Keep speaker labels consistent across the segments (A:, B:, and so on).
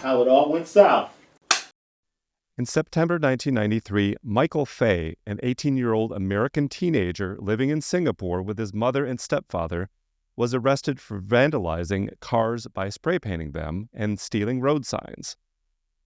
A: how it all went south.
B: In September 1993, Michael Fay, an 18-year-old American teenager living in Singapore with his mother and stepfather, was arrested for vandalizing cars by spray painting them and stealing road signs.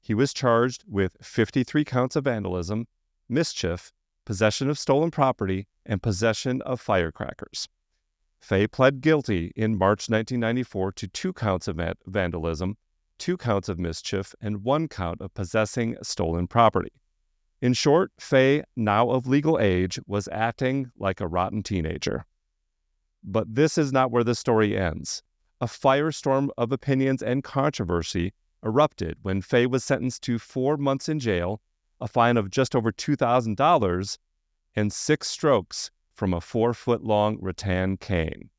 B: He was charged with 53 counts of vandalism, mischief, possession of stolen property, and possession of firecrackers. Fay pled guilty in March 1994 to 2 counts of vandalism, 2 counts of mischief, and 1 count of possessing stolen property. In short, Fay, now of legal age, was acting like a rotten teenager. But this is not where the story ends. A firestorm of opinions and controversy erupted when Fay was sentenced to 4 months in jail, a fine of just over $2,000, and 6 strokes from a 4-foot-long rattan cane.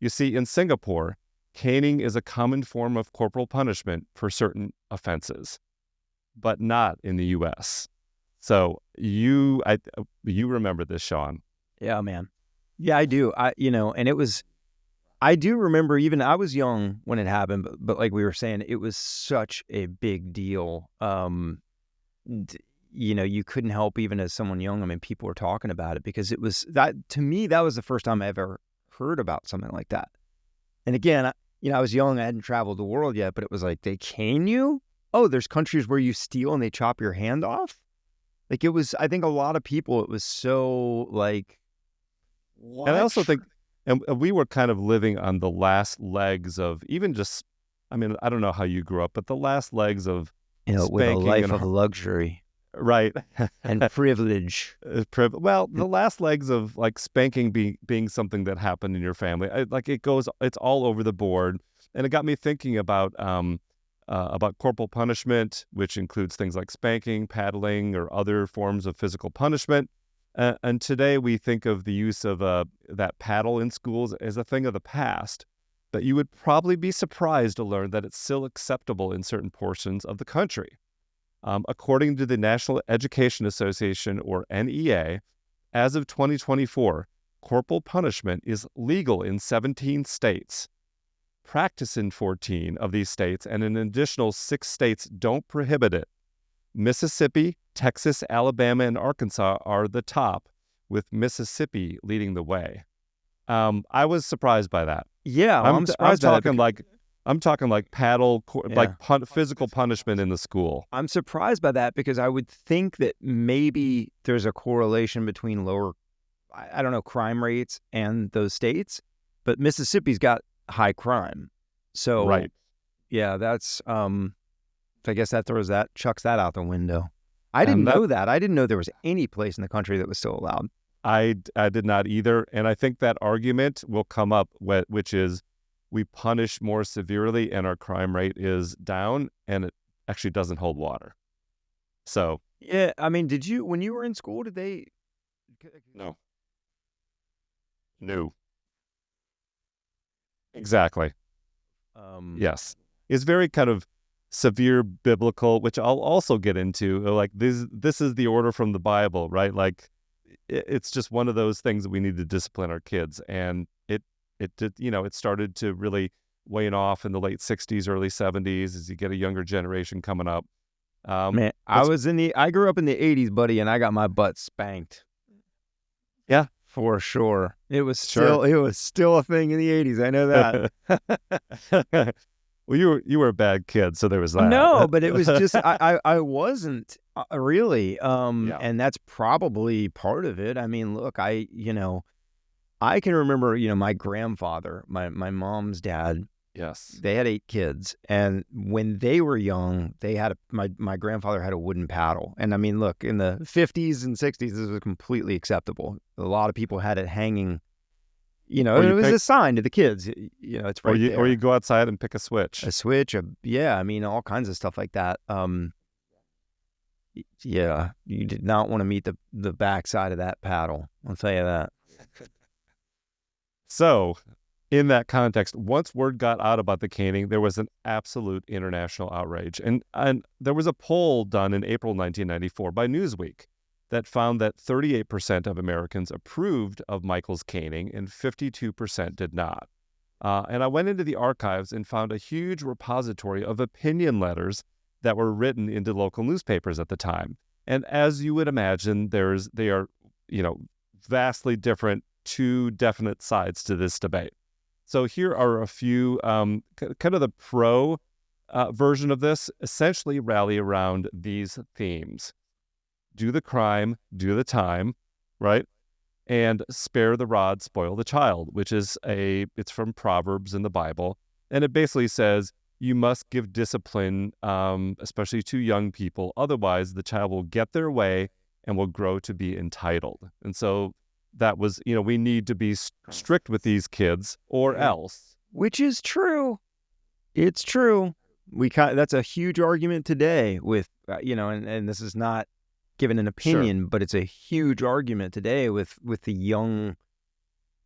B: You see, in Singapore, caning is a common form of corporal punishment for certain offenses, but not in the U.S. So you remember this, Sean?
C: Yeah, man. Yeah, I do. And I do remember, even I was young when it happened, but like we were saying, it was such a big deal. You couldn't help, even as someone young. I mean, people were talking about it because it was that, to me, that was the first time I ever heard about something like that. And again, I was young, I hadn't traveled the world yet, but it was like, they cane you? Oh, there's countries where you steal and they chop your hand off? Like, it was, I think a lot of people, it was so like, what?
B: And I also think, and we were kind of living on the last legs of even just, I mean, I don't know how you grew up, but the last legs of
C: with a life of luxury.
B: Right.
C: And privilege.
B: Well, the last legs of like spanking being something that happened in your family. It's all over the board. And it got me thinking about corporal punishment, which includes things like spanking, paddling, or other forms of physical punishment. And today we think of the use of that paddle in schools as a thing of the past. But you would probably be surprised to learn that it's still acceptable in certain portions of the country. According to the National Education Association, or NEA, as of 2024, corporal punishment is legal in 17 states. Practice in 14 of these states, and an additional 6 states don't prohibit it. Mississippi, Texas, Alabama, and Arkansas are the top, with Mississippi leading the way. I was surprised by that.
C: Yeah, I'm surprised by that.
B: I'm talking like paddle, physical punishment in the school.
C: I'm surprised by that because I would think that maybe there's a correlation between lower, I don't know, crime rates and those states, but Mississippi's got high crime. So,
B: right.
C: Yeah, that's, I guess that chucks that out the window. I didn't know that. I didn't know there was any place in the country that was still allowed.
B: I did not either. And I think that argument will come up, which is, we punish more severely and our crime rate is down, and it actually doesn't hold water. So
C: yeah, I mean, when you were in school, did they?
B: No. Exactly. Yes, it's very kind of severe biblical, which I'll also get into. Like this is the order from the Bible, right? Like it's just one of those things that we need to discipline our kids, and it did, it started to really wane off in the late 60s, early 70s as you get a younger generation coming up.
C: Man, I grew up in the 80s, buddy, and I got my butt spanked.
B: Yeah,
C: for sure. It was still a thing in the 80s. I know that.
B: Well, you were a bad kid, so there was that.
C: No, but it was just I wasn't really, and that's probably part of it. I mean, look, I can remember, my grandfather, my mom's dad.
B: Yes.
C: They had 8 kids, and when they were young, my grandfather had a wooden paddle. And I mean, look, in the 50s and 60s, this was completely acceptable. A lot of people had it hanging, and it was a sign to the kids. It's right there.
B: Or you go outside and pick a switch.
C: I mean, all kinds of stuff like that. Yeah, you did not want to meet the backside of that paddle. I'll tell you that.
B: So, in that context, once word got out about the caning, there was an absolute international outrage. And there was a poll done in April 1994 by Newsweek that found that 38% of Americans approved of Michael's caning and 52% did not. And I went into the archives and found a huge repository of opinion letters that were written into local newspapers at the time. And as you would imagine, they are, vastly different, two definite sides to this debate. So here are a few, kind of the pro version of this, essentially rally around these themes. Do the crime, do the time, right? And spare the rod, spoil the child, which is it's from Proverbs in the Bible. And it basically says you must give discipline, especially to young people. Otherwise, the child will get their way and will grow to be entitled. And so that was, we need to be strict with these kids or else.
C: Which is true. It's true. That's a huge argument today with, and this is not given an opinion,
B: Sure.
C: but it's a huge argument today with the young,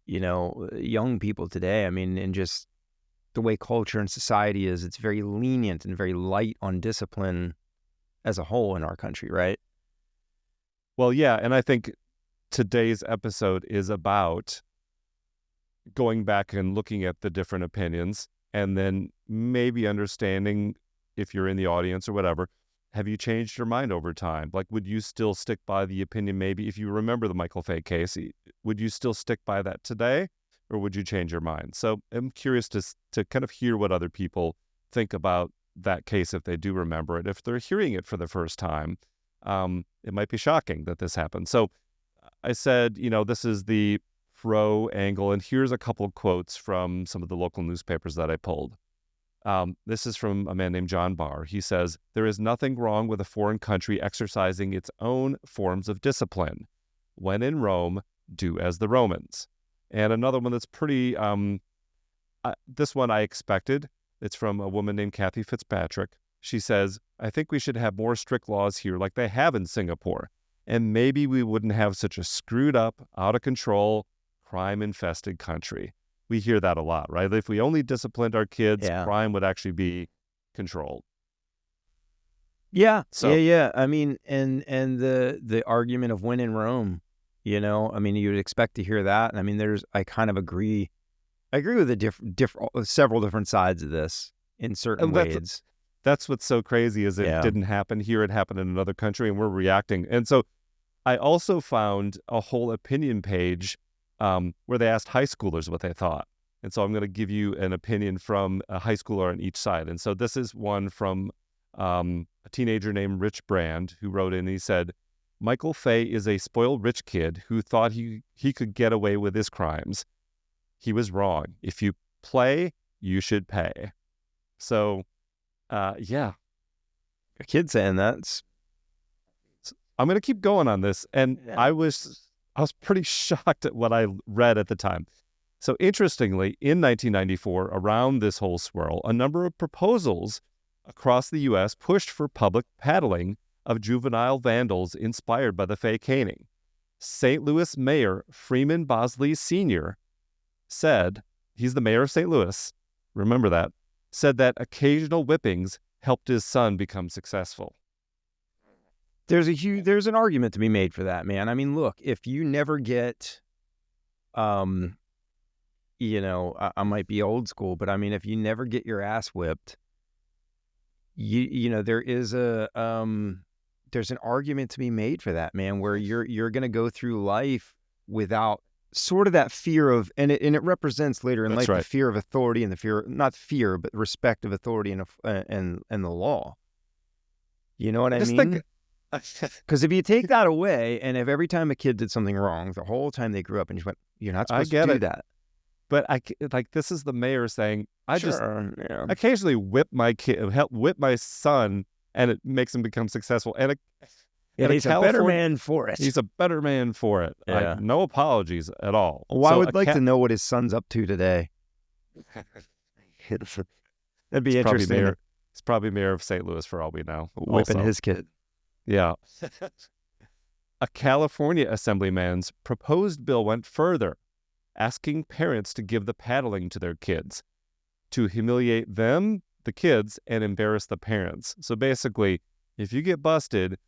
C: young people today. I mean, and just the way culture and society is, it's very lenient and very light on discipline as a whole in our country, right?
B: Well, yeah, and I think today's episode is about going back and looking at the different opinions and then maybe understanding, if you're in the audience or whatever, have you changed your mind over time? Like, would you still stick by the opinion? Maybe if you remember the Michael Fay case, would you still stick by that today, or would you change your mind? So I'm curious to kind of hear what other people think about that case if they do remember it. If they're hearing it for the first time, it might be shocking that this happened. So I said, this is the pro angle, and here's a couple of quotes from some of the local newspapers that I pulled. This is from a man named John Barr. He says, "There is nothing wrong with a foreign country exercising its own forms of discipline. When in Rome, do as the Romans." And another one that's pretty, this one I expected. It's from a woman named Kathy Fitzpatrick. She says, "I think we should have more strict laws here like they have in Singapore. And maybe we wouldn't have such a screwed up, out of control, crime-infested country." We hear that a lot, right? If we only disciplined our kids, crime would actually be controlled.
C: Yeah. So, yeah. I mean, and the argument of when in Rome, I mean, you would expect to hear that. And I mean, I kind of agree. I agree with the several different sides of this in certain ways.
B: That's what's so crazy is it didn't happen here. It happened in another country and we're reacting. And so I also found a whole opinion page where they asked high schoolers what they thought. And so I'm going to give you an opinion from a high schooler on each side. And so this is one from a teenager named Rich Brand, who wrote in, he said, "Michael Fay is a spoiled rich kid who thought he could get away with his crimes. He was wrong. If you play, you should pay." So, yeah.
C: A kid saying that.
B: I'm going to keep going on this. And I was pretty shocked at what I read at the time. So interestingly, in 1994, around this whole swirl, a number of proposals across the U.S. pushed for public paddling of juvenile vandals inspired by the Fay caning. St. Louis Mayor Freeman Bosley Sr. said, he's the mayor of St. Louis, remember that, said that occasional whippings helped his son become successful.
C: There's an argument to be made for that, man. I mean, look, if you never get, I might be old school, but I mean, if you never get your ass whipped, there is there's an argument to be made for that, man, where you're going to go through life without sort of that fear of, and it represents later in life, the fear of authority and the fear, not fear, but respect of authority and the law. You know what I mean? Because if you take that away, and if every time a kid did something wrong, the whole time they grew up, and you went, you're not supposed to do that.
B: But this is the mayor saying, I just occasionally whip my kid, help whip my son, and it makes him become successful. And
C: he's a better man for it.
B: He's a better man for it.
C: Yeah.
B: No apologies at all.
C: Well, I would like to know what his son's up to today. That'd be interesting.
B: He's probably mayor of St. Louis for all we know.
C: Whipping his kid.
B: Yeah. A California assemblyman's proposed bill went further, asking parents to give the paddling to their kids, to humiliate them, the kids, and embarrass the parents. So basically, if you get busted,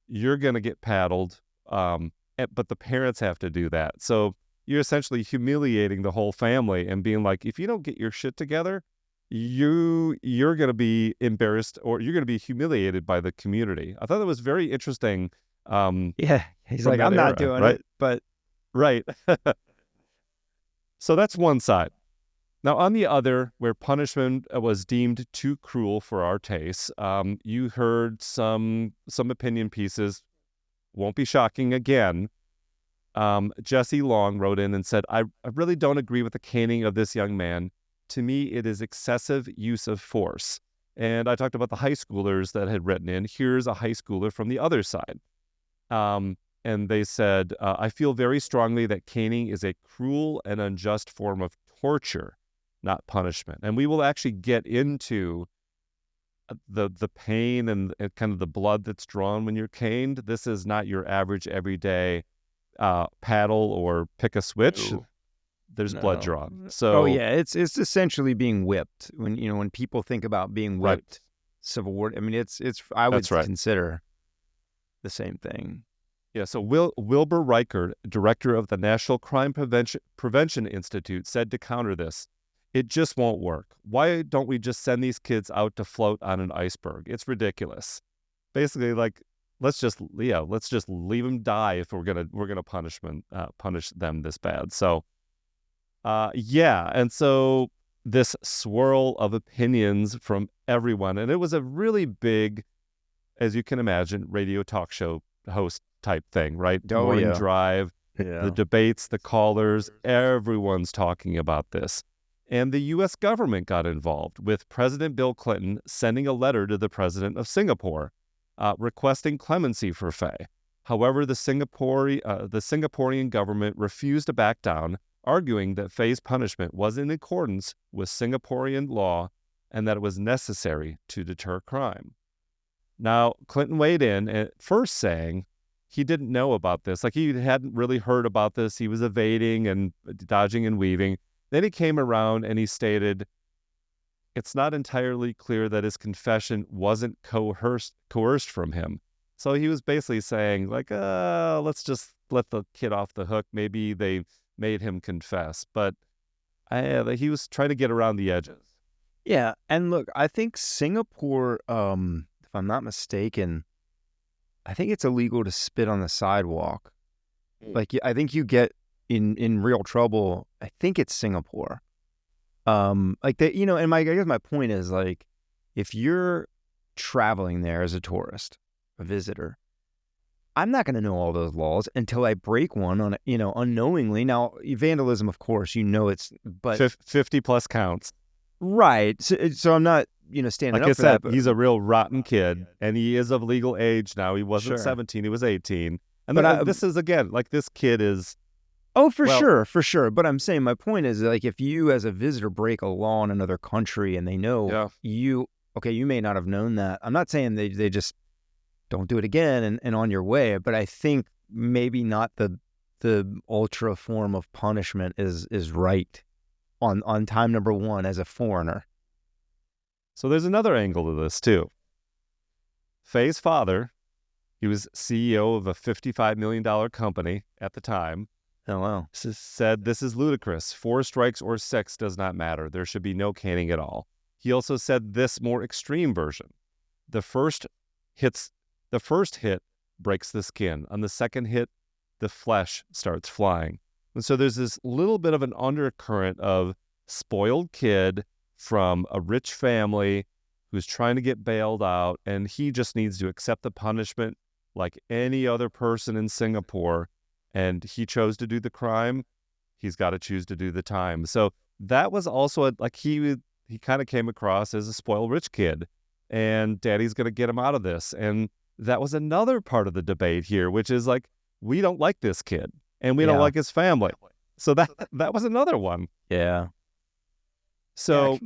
B: you're going to get paddled, but the parents have to do that. So you're essentially humiliating the whole family and being like, if you don't get your shit together, you're going to be embarrassed or you're going to be humiliated by the community. I thought that was very interesting.
C: Yeah. He's
B: From
C: like,
B: that
C: I'm not
B: era,
C: doing
B: right?
C: it, but
B: Right. So that's one side. Now, on the other, where punishment was deemed too cruel for our tastes, you heard some opinion pieces. Won't be shocking again. Jesse Long wrote in and said, I really don't agree with the caning of this young man. To me, it is excessive use of force. And I talked about the high schoolers that had written in. Here's a high schooler from the other side. And they said, I feel very strongly that caning is a cruel and unjust form of torture, not punishment. And we will actually get into the pain and kind of the blood that's drawn when you're caned. This is not your average everyday paddle or pick a switch.
C: no,
B: There's blood
C: no.
B: drawn.
C: Oh
B: So
C: yeah, it's essentially being whipped. When people think about being
B: right,
C: whipped, civil war. I mean, it's I would
B: that's right.
C: consider the same thing.
B: Yeah, so Wilbur Reichert, director of the National Crime Prevention Institute, said to counter this, it just won't work. Why don't we just send these kids out to float on an iceberg? It's ridiculous. Basically, like, let's just leave them die if we're gonna punish them this bad. So, and so this swirl of opinions from everyone, and it was a really big, as you can imagine, radio talk show host type thing, right?
C: Oh
B: Morning
C: yeah,
B: drive, the debates, the callers, everyone's talking about this. And the U.S. government got involved with President Bill Clinton sending a letter to the president of Singapore requesting clemency for Fay. However, the Singaporean government refused to back down, arguing that Fay's punishment was in accordance with Singaporean law and that it was necessary to deter crime. Now, Clinton weighed in at first saying he didn't know about this. Like, he hadn't really heard about this. He was evading and dodging and weaving. Then he came around and he stated, it's not entirely clear that his confession wasn't coerced from him. So he was basically saying, like, let's just let the kid off the hook. Maybe they made him confess. But he was trying to get around the edges.
C: Yeah, and look, I think Singapore, if I'm not mistaken, I think it's illegal to spit on the sidewalk. Like, I think you get in real trouble. I think it's Singapore. Like that, and I guess my point is, like, if you're traveling there as a tourist, a visitor, I'm not going to know all those laws until I break one on, unknowingly. Now, vandalism, of course, but
B: 50 plus counts.
C: Right. So I'm not, standing
B: like
C: up for
B: I said,
C: that.
B: he's a real rotten kid, and he is of legal age now. He wasn't
C: Sure.
B: 17, he was 18. And this is, again, like, this kid is...
C: Oh, for sure. But I'm saying, my point is, like, if you as a visitor break a law in another country and they know you may not have known that. I'm not saying they just don't do it again and on your way, but I think maybe not the ultra form of punishment is right on time number one as a foreigner.
B: So there's another angle to this too. Fay's father, he was CEO of a $55 million company at the time.
C: Oh, wow.
B: Said, this is ludicrous. 4 strikes or 6 does not matter. There should be no caning at all. He also said this more extreme version. The first hit breaks the skin. On the second hit, the flesh starts flying. And so there's this little bit of an undercurrent of spoiled kid from a rich family who's trying to get bailed out, and he just needs to accept the punishment like any other person in Singapore. And he chose to do the crime. He's got to choose to do the time. So that was also he kind of came across as a spoiled rich kid, and daddy's going to get him out of this. And that was another part of the debate here, which is like, we don't like this kid and we don't like his family. So that was another one.
C: Yeah.
B: So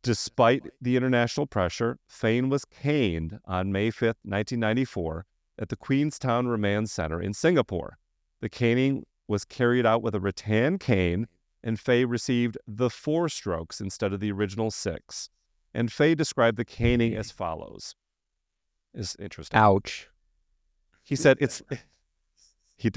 B: despite the international pressure, Fane was caned on May 5th, 1994 at the Queenstown Remand Center in Singapore. The caning was carried out with a rattan cane, and Fay received the 4 strokes instead of the original 6. And Fay described the caning as follows. It's interesting.
C: Ouch.
B: He said he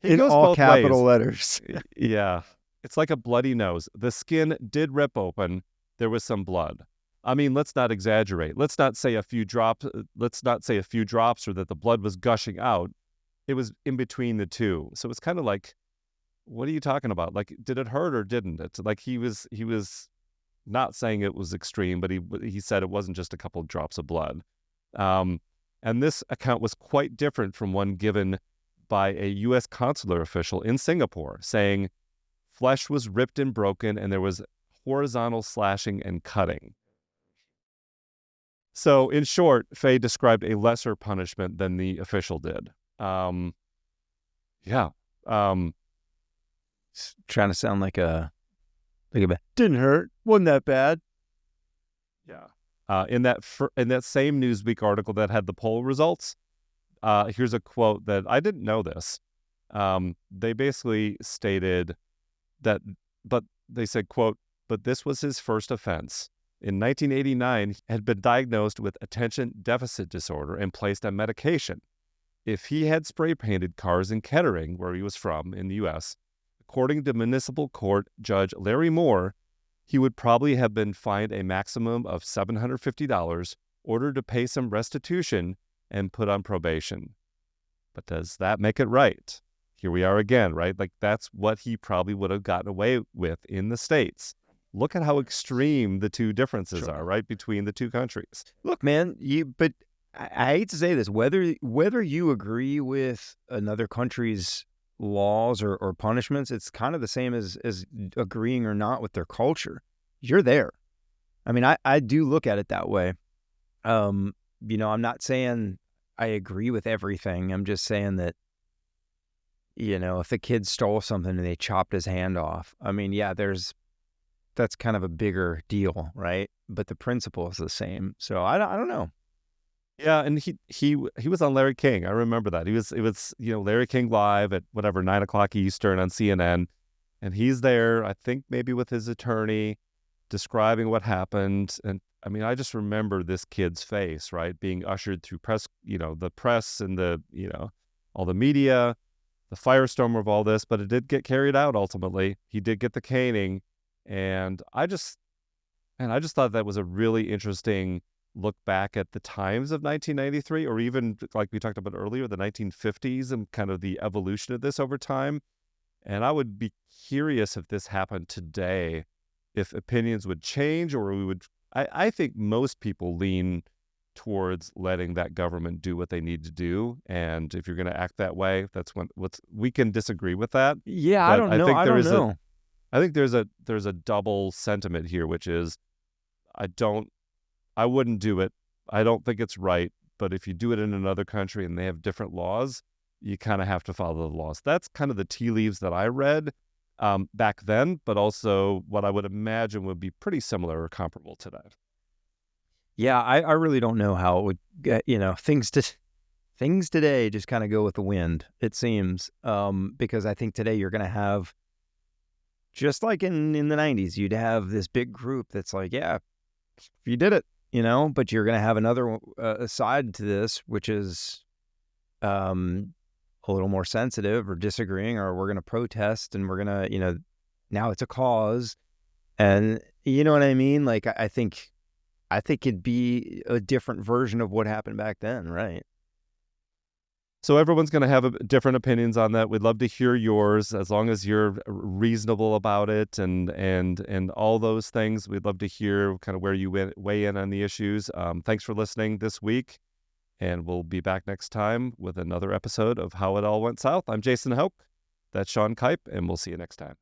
B: He
C: In
B: goes
C: all
B: both
C: capital
B: ways.
C: letters.
B: Yeah. It's like a bloody nose. The skin did rip open. There was some blood. I mean, let's not exaggerate. Let's not say a few drops. Let's not say a few drops or that the blood was gushing out. It was in between the two. So it's kind of like, what are you talking about? Like, did it hurt or didn't it? Like he was not saying it was extreme, but he said it wasn't just a couple of drops of blood. And this account was quite different from one given by a U.S. consular official in Singapore, saying flesh was ripped and broken and there was horizontal slashing and cutting. So, in short, Fay described a lesser punishment than the official did. Yeah.
C: Trying to sound like a didn't hurt, wasn't that bad.
B: Yeah. In that same Newsweek article that had the poll results, here's a quote that I didn't know this. They basically stated that, but they said, quote, "But this was his first offense. In 1989, he had been diagnosed with attention deficit disorder and placed on medication. If he had spray painted cars in Kettering, where he was from in the U.S., according to municipal court judge Larry Moore, he would probably have been fined a maximum of $750, ordered to pay some restitution, and put on probation." But does that make it right? Here we are again, right? Like that's what he probably would have gotten away with in the States. Look at how extreme the two differences are, right, between the two countries.
C: Look, man, but I hate to say this, whether you agree with another country's laws or punishments, it's kind of the same as agreeing or not with their culture. You're there. I mean, I do look at it that way. I'm not saying I agree with everything. I'm just saying that, if the kid stole something and they chopped his hand off, I mean, yeah, that's kind of a bigger deal, right? But the principle is the same. So I don't know.
B: Yeah, and he was on Larry King. I remember that. It was Larry King Live at whatever 9:00 Eastern on CNN, and he's there, I think maybe with his attorney, describing what happened. And I mean, I just remember this kid's face, right, being ushered through press, the press and the all the media, the firestorm of all this. But it did get carried out ultimately. He did get the caning, and I just thought that was a really interesting look back at the times of 1993, or even like we talked about earlier, the 1950s and kind of the evolution of this over time. And I would be curious if this happened today, if opinions would change, or I think most people lean towards letting that government do what they need to do. And if you're going to act that way, we can disagree with that.
C: Yeah, I don't know.
B: I think there's a double sentiment here, which is I wouldn't do it. I don't think it's right. But if you do it in another country and they have different laws, you kind of have to follow the laws. That's kind of the tea leaves that I read back then, but also what I would imagine would be pretty similar or comparable today.
C: Yeah, I really don't know how it would get, things today just kind of go with the wind, it seems. Because I think today you're going to have, just like in the 90s, you'd have this big group that's like, yeah, you did it, but you're going to have another side to this, which is a little more sensitive or disagreeing, or we're going to protest and we're going to, now it's a cause. And you know what I mean? Like, I think it'd be a different version of what happened back then, right?
B: So everyone's going to have different opinions on that. We'd love to hear yours, as long as you're reasonable about it and all those things. We'd love to hear kind of where you weigh in on the issues. Thanks for listening this week, and we'll be back next time with another episode of How It All Went South. I'm Jason Hoke. That's Sean Kipe, and we'll see you next time.